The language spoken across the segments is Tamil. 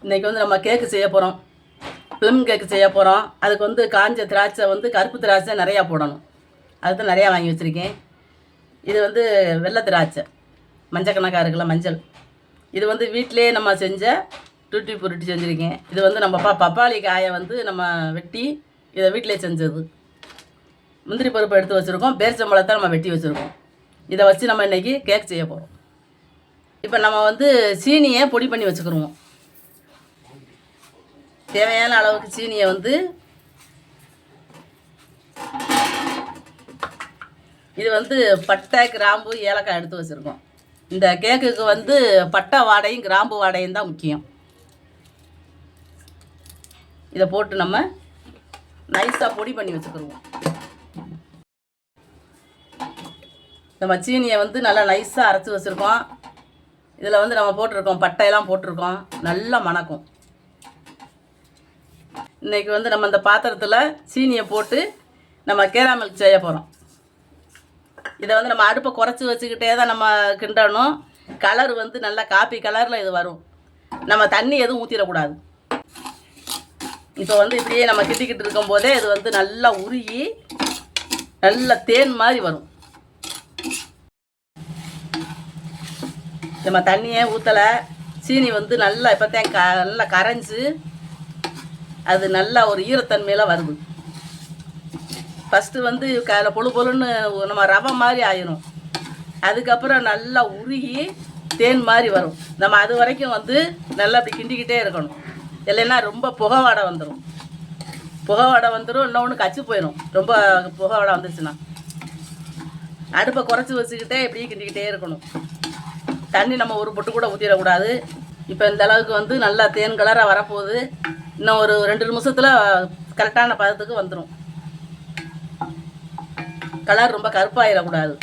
இன்றைக்கி வந்து நம்ம கேக்கு செய்ய போகிறோம். ப்ளம் கேக்கு செய்ய போகிறோம். அதுக்கு வந்து காஞ்ச திராட்சை வந்து கருப்பு திராட்சை நிறையா போடணும். அதுதான் நிறையா வாங்கி வச்சுருக்கேன். இது வந்து வெள்ளை திராட்சை, மஞ்சள் கணக்காக இருக்குல்ல, மஞ்சள். இது வந்து வீட்டிலே நம்ம செஞ்ச டூட்டி புருட்டி செஞ்சுருக்கேன். இது வந்து நம்ம பப்பாளி காயை வந்து நம்ம வெட்டி இதை வீட்டிலே செஞ்சது. முந்திரி பருப்பு எடுத்து வச்சுருக்கோம். பேரிச்சம்பழத்தை நம்ம வெட்டி வச்சுருக்கோம். இதை வச்சு நம்ம இன்றைக்கி கேக் செய்ய போகிறோம். இப்போ நம்ம வந்து சீனியை பொடி பண்ணி வச்சுக்கிடுவோம். தேவையான அளவுக்கு சீனியை வந்து இது வந்து பட்டை, கிராம்பு, ஏலக்காய் எடுத்து வச்சுருக்கோம். இந்த கேக்குக்கு வந்து பட்டை வாடையும் கிராம்பு வாடையும் தான் முக்கியம். இதை போட்டு நம்ம நைஸாக பொடி பண்ணி வச்சுக்கிடுவோம். நம்ம சீனியை வந்து நல்லா நைஸாக அரைச்சி வச்சுருக்கோம். இதில் வந்து நம்ம போட்டிருக்கோம், பட்டையெல்லாம் போட்டிருக்கோம், நல்லா மணக்கும். இன்றைக்கி வந்து நம்ம இந்த பாத்திரத்தில் சீனியை போட்டு நம்ம கேராமில்க் செய்ய போகிறோம். இதை வந்து நம்ம அடுப்பை குறைச்சி வச்சுக்கிட்டே தான் நம்ம கிண்டணும். கலர் வந்து நல்லா காப்பி கலரில் இது வரும். நம்ம தண்ணி எதுவும் ஊற்றிடக்கூடாது. இப்போ வந்து இப்படியே நம்ம கிண்டிக்கிட்டு இருக்கும்போதே இது வந்து நல்லா உருகி நல்லா தேன் மாதிரி வரும். நம்ம தண்ணியே ஊற்றலை, சீனி வந்து நல்லா இப்போத்தான் நல்லா கரைஞ்சி அது நல்லா ஒரு ஈரத்தன்மையில் வருது. ஃபஸ்ட்டு வந்து பொழு பொழுன்னு நம்ம ரவை மாதிரி ஆயிரும். அதுக்கப்புறம் நல்லா உருகி தேன் மாதிரி வரும். நம்ம அது வரைக்கும் வந்து நல்லா அப்படி கிண்டிக்கிட்டே இருக்கணும். இல்லைன்னா ரொம்ப புகை வாடை வந்துடும். புகை வாடை வந்துடும், இன்னொன்று கச்சி போயிடும். ரொம்ப புகை வாடை வந்துச்சுன்னா அடுப்பை குறைச்சி வச்சுக்கிட்டே இப்படி கிண்டிக்கிட்டே இருக்கணும். தண்ணி நம்ம ஒரு பொட்டு கூட ஊற்றிடக்கூடாது. இப்போ இந்த அளவுக்கு வந்து நல்லா தேன் கலராக வரப்போகுது. இன்னும் ஒரு 2 நிமிஷத்தில் கரெக்டான பதத்துக்கு வந்துடும். கலர் ரொம்ப கருப்பாயிடக்கூடாது.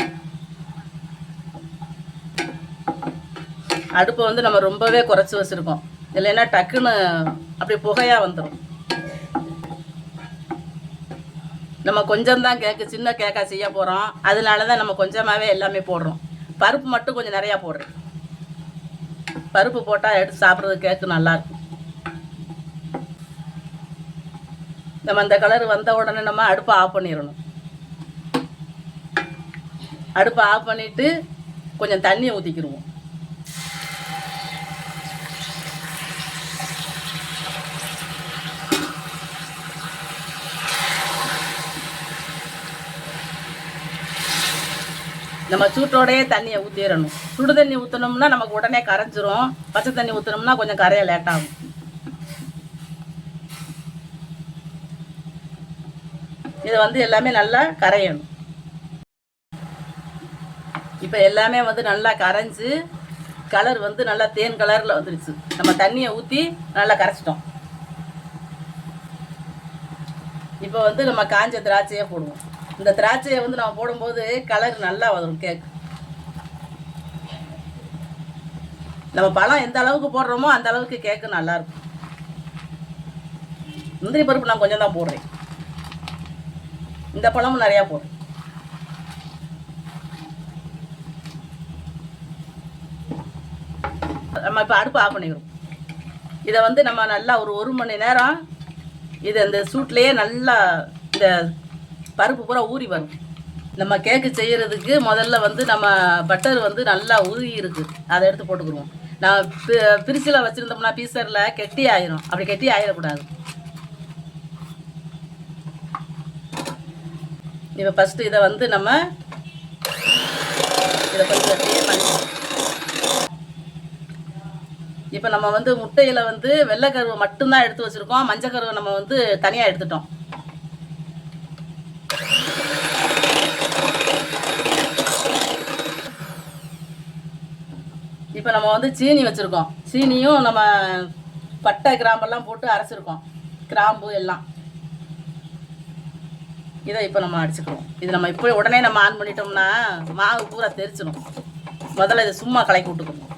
அடுப்பை வந்து நம்ம ரொம்பவே குறைச்சி வச்சுருக்கோம். இல்லைன்னா டக்குன்னு அப்படி புகையாக வந்துடும். நம்ம கொஞ்சம்தான் கேக்கு, சின்ன கேக்காக செய்ய போகிறோம். அதனால தான் நம்ம கொஞ்சமாகவே எல்லாமே போடுறோம். பருப்பு மட்டும் கொஞ்சம் நிறையா போடுறேன். பருப்பு போட்டால் எடுத்து சாப்பிட்றது கேக்கு நல்லாயிருக்கும். நம்ம அந்த கலர் வந்த உடனே நம்ம அடுப்பை ஆஃப் பண்ணிடணும். அடுப்பை ஆஃப் பண்ணிவிட்டு கொஞ்சம் தண்ணியை ஊற்றிக்கிடுவோம். நம்ம சூட்டோடையே தண்ணியை ஊற்றிடணும். சுடு தண்ணி ஊற்றினோம்னா நமக்கு உடனே கரைஞ்சிரும். பச்சை தண்ணி ஊற்றினோம்னா கொஞ்சம் கரைய லேட்டாகும். இதை வந்து எல்லாமே நல்லா கரையணும். இப்போ எல்லாமே வந்து நல்லா கரைஞ்சி கலர் வந்து நல்லா தேன் கலரில் வந்துருச்சு. நம்ம தண்ணியை ஊற்றி நல்லா கரைச்சிட்டோம். இப்போ வந்து நம்ம காஞ்ச திராட்சையை போடுவோம். இந்த திராட்சையை வந்து நம்ம போடும்போது கலர் நல்லா வரும் கேக். நம்ம பழம் எந்த அளவுக்கு போடுறோமோ அந்த அளவுக்கு கேக்கு நல்லாயிருக்கும். முந்திரி பருப்பு நான் கொஞ்சம் தான் போடுறேன். இந்த பழமும் நிறையா போடுறேன். நம்ம இப்போ அடுப்பு ஆஃப் பண்ணிக்கிறோம். இதை வந்து நம்ம நல்லா ஒரு மணி நேரம் இது அந்த சூட்லேயே நல்லா இந்த பருப்பு பூரா ஊறி வரும். நம்ம கேக்கு செய்கிறதுக்கு முதல்ல வந்து நம்ம பட்டர் வந்து நல்லா உருகி இருக்குது. அதை எடுத்து போட்டுக்குருவோம். நான் பிரிச்சில் வச்சுருந்தோம்னா பீசரில் கெட்டி ஆயிரும். அப்படி கெட்டி ஆயிடக்கூடாது. இப்போ ஃபஸ்ட்டு இதை வந்து நம்ம இதை கொஞ்சம் அப்படியே பண்ணிக்கலாம். இப்போ நம்ம வந்து முட்டையில் வந்து வெள்ளைக்கருவை மட்டும்தான் எடுத்து வச்சுருக்கோம். மஞ்சள் கருவை நம்ம வந்து தனியாக எடுத்துட்டோம். இப்போ நம்ம வந்து சீனி வச்சுருக்கோம். சீனியும் நம்ம பட்டை கிராம்பெல்லாம் போட்டு அரைச்சிருக்கோம். கிராம்பு எல்லாம் இதை இப்போ நம்ம அடிச்சுக்கிறோம். இது நம்ம இப்போ உடனே நம்ம ஆன் பண்ணிட்டோம்னா மாவு பூரா தெரிச்சிடும். முதல்ல இதை சும்மா கலக்கி விட்டுக்கணும்.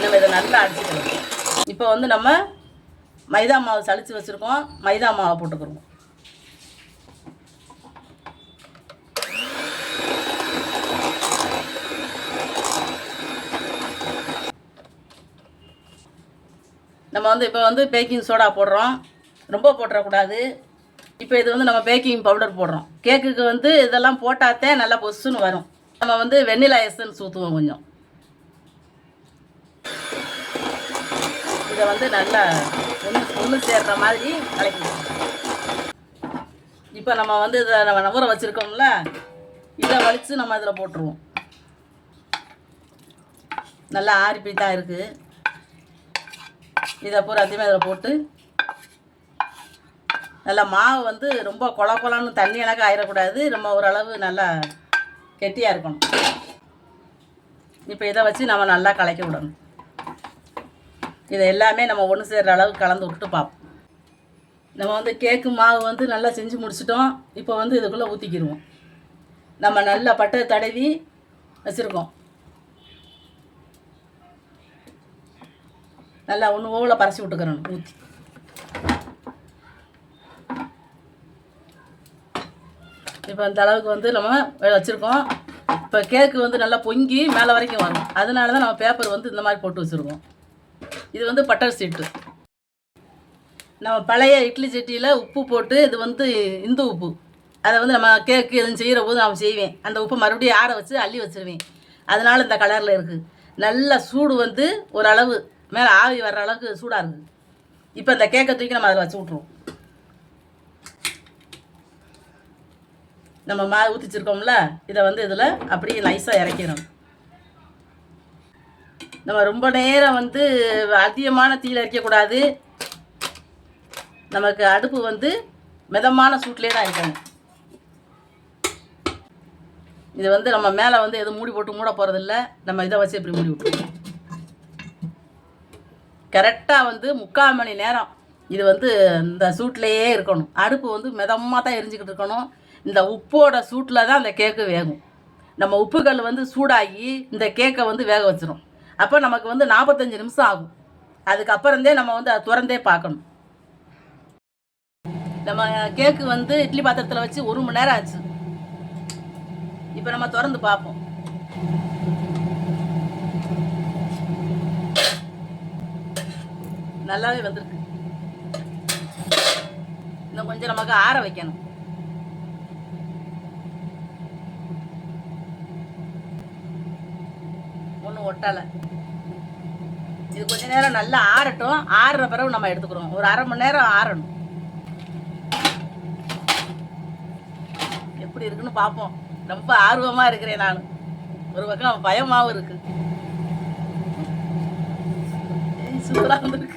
நம்ம இதை நல்லா அடிச்சுக்கணும். இப்போ வந்து நம்ம மைதா மாவு சளிச்சு வச்சுருக்கோம். மைதா மாவை போட்டுக்கிறோம். வந்து இப்போ வந்து பேக்கிங் சோடா போடுறோம், ரொம்ப போட்டுறக்கூடாது. இப்போ இது வந்து நம்ம பேக்கிங் பவுடர் போடுறோம். கேக்குக்கு வந்து இதெல்லாம் போட்டாத்தே நல்லா பொசுன்னு வரும். நம்ம வந்து வெண்ணிலா எசன்ஸ் ஊற்றுவோம் கொஞ்சம். இதை வந்து நல்லா ஒன்று சேர்ற மாதிரி கலக்கிடுவோம். இப்போ நம்ம வந்து இதை நம்ம ஊற வச்சுருக்கோம்ல, இதை வலித்து நம்ம இதில் போட்டுருவோம். நல்லா ஆறிப்பி தான் இருக்குது. இதை பூராத்தையுமே இதில் போட்டு நல்லா மாவு வந்து ரொம்ப கொல கொலன்னு தண்ணி எனக்கு ஆயிடக்கூடாது, ரொம்ப ஓரளவு நல்லா கெட்டியாக இருக்கணும். இப்போ இதை வச்சு நம்ம நல்லா கலக்கி விடணும். இதை எல்லாமே நம்ம ஒன்று சேர்கிற அளவுக்கு கலந்து விட்டுட்டு பார்ப்போம். நம்ம வந்து கேக்கு மாவு வந்து நல்லா செஞ்சு முடிச்சிட்டோம். இப்போ வந்து இதுக்குள்ளே ஊற்றிக்கிடுவோம். நம்ம நல்லா பட்டை தடவி வச்சுருக்கோம். நல்லா ஒன்று ஓவில் பறச்சி விட்டுக்கிறோம் ஊற்றி. இப்போ இந்த அளவுக்கு வந்து நம்ம வச்சுருக்கோம். இப்போ கேக்கு வந்து நல்லா பொங்கி மேலே வரைக்கும் வரும். அதனால தான் நம்ம பேப்பர் வந்து இந்த மாதிரி போட்டு வச்சுருக்கோம். இது வந்து பட்டர் சீட்டு. நம்ம பழைய இட்லி சட்டியில் உப்பு போட்டு, இது வந்து இந்து உப்பு, அதை வந்து நம்ம கேக்கு எதுவும் செய்கிற போது நான் செய்வேன். அந்த உப்பை மறுபடியும் ஆற வச்சு அள்ளி வச்சுருவேன். அதனால் இந்த கலரில் இருக்குது. நல்ல சூடு வந்து ஓரளவு மேலே ஆவி வர்ற அளவுக்கு சூடாக இருக்குது. இப்போ இந்த கேக்கை தூக்கி நம்ம அதில் வச்சு விட்ருவோம். நம்ம மாவு ஊற்றிச்சிருக்கோம்ல, இதை வந்து இதில் அப்படியே நைஸாக இறக்கிடணும். நம்ம ரொம்ப நேரம் வந்து அதிகமான தீயில் வைக்கக்கூடாது. நமக்கு அடுப்பு வந்து மிதமான சூட்லேயே தான் இருக்கணும். இது வந்து நம்ம மேலே வந்து எதுவும் மூடி போட்டு மூட போகிறதில்ல. நம்ம இதை வச்சு இப்படி மூடி விட்டுருவோம். கரெக்டாக வந்து 3/4 மணி நேரம் இது வந்து இந்த சூட்லேயே இருக்கணும். அடுப்பு வந்து மிதமாக தான் எரிஞ்சிக்கிட்டு இருக்கணும். இந்த உப்போட சூட்டில் தான் அந்த கேக்கு வேகும். நம்ம உப்புக்கல் வந்து சூடாகி இந்த கேக்கை வந்து வேக வச்சிரும். அப்போ நமக்கு வந்து 45 நிமிஷம் ஆகும். அதுக்கப்புறந்தே நம்ம வந்து அதை திறந்தே பார்க்கணும். நம்ம கேக்கு வந்து இட்லி பாத்திரத்தில் வச்சு 1 மணி நேரம் ஆச்சு. இப்போ நம்ம திறந்து பார்ப்போம். நல்லாவே வந்திருக்கு. இன்னும் கொஞ்சம் நமக்கு ஆற வைக்கணும். ஒன்றும் ஒட்டலை. இது கொஞ்ச நேரம் நல்லா ஆறட்டும். ஆறுற பிறகு நம்ம எடுத்துக்கிறோம். ஒரு 1/2 மணி நேரம் ஆறணும். எப்படி இருக்குன்னு பார்ப்போம். ரொம்ப ஆர்வமாக இருக்கிறேன் நான். ஒரு பக்கம் பயமாகவும் இருக்கு. சூப்பராக வந்துருக்கு.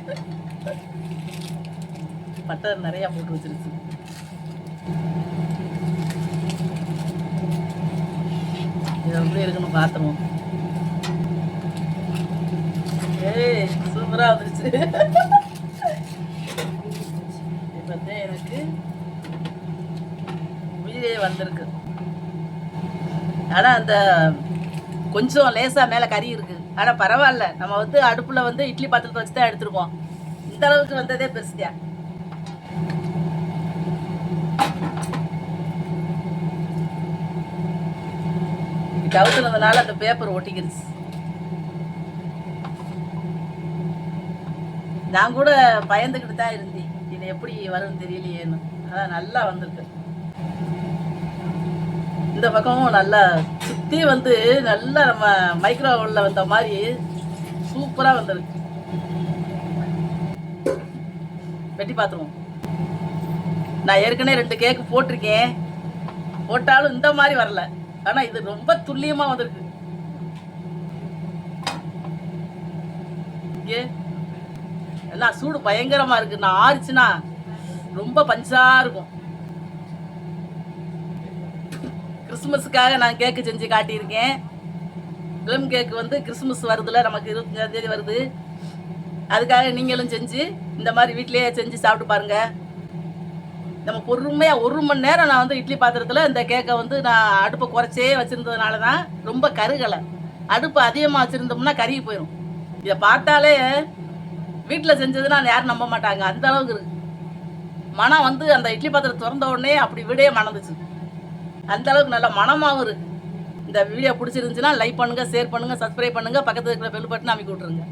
பட்டர் நிறையா போட்டு வச்சிருச்சு. இது எப்படி இருக்குன்னு பார்த்துருவோம். ஏய், சூப்பராக வந்துருச்சு. இப்போ தான் எனக்கு உயிரே வந்திருக்கு. ஆனால் அந்த கொஞ்சம் லேசாக மேலே கறி இருக்குது. ஆனால் பரவாயில்ல, நம்ம வந்து அடுப்பில் வந்து இட்லி பாத்திரத்தை வச்சு தான் எடுத்துருக்கோம். இந்த அளவுக்கு வந்ததே பெருசியா. கவுத்துனதுனால அந்த பேப்பர் ஒட்டிக்கிடுச்சு. நான் கூட பயந்துக்கிட்டு தான் இருந்தேன், இது எப்படி வரும்னு தெரியலையேன்னு. அதான் நல்லா வந்திருக்கு. இந்த பக்கமும் நல்லா சுற்றி வந்து நல்லா நம்ம மைக்ரோவேவில் வந்த மாதிரி சூப்பராக வந்திருக்கு. வெட்டி பார்த்துருவோம். நான் ஏற்கனவே 2 கேக்கு போட்டிருக்கேன். போட்டாலும் இந்த மாதிரி வரல. ஆனால் இது ரொம்ப துல்லியமாக வந்திருக்கு. இங்கே எல்லாம் சூடு பயங்கரமாக இருக்குது. நான் ஆறிச்சுன்னா ரொம்ப பஞ்சாக இருக்கும். கிறிஸ்மஸுக்காக நான் கேக்கு செஞ்சு காட்டியிருக்கேன். ப்ளம் கேக்கு வந்து கிறிஸ்மஸ் வருதுல, நமக்கு 25ஆம் தேதி வருது. அதுக்காக நீங்களும் செஞ்சு இந்த மாதிரி வீட்டிலேயே செஞ்சு சாப்பிட்டு பாருங்கள். நம்ம பொறுமையாக 1 மணி நேரம் நான் வந்து இட்லி பாத்திரத்தில் இந்த கேக்கை வந்து நான் அடுப்பை குறைச்சே வச்சுருந்ததுனால தான் ரொம்ப கருகலை. அடுப்பு அதிகமாக வச்சுருந்தோம்னா கருகி போயிடும். இதை பார்த்தாலே வீட்டில் செஞ்சதுன்னா யாரும் நம்ப மாட்டாங்க. அந்த அளவுக்கு இருக்குது. மனம் வந்து அந்த இட்லி பாத்திரம் திறந்த உடனே அப்படி விடையே மணந்துச்சு. அந்த அளவுக்கு நல்ல மனமாகவும் இருக்குது. இந்த வீடியோ பிடிச்சிருந்துச்சுன்னா லைக் பண்ணுங்கள், ஷேர் பண்ணுங்கள், சப்ஸ்கிரைப் பண்ணுங்கள், பக்கத்தில் இருக்கிற பெல் பட்டனை அமைக்கி விட்ருங்க.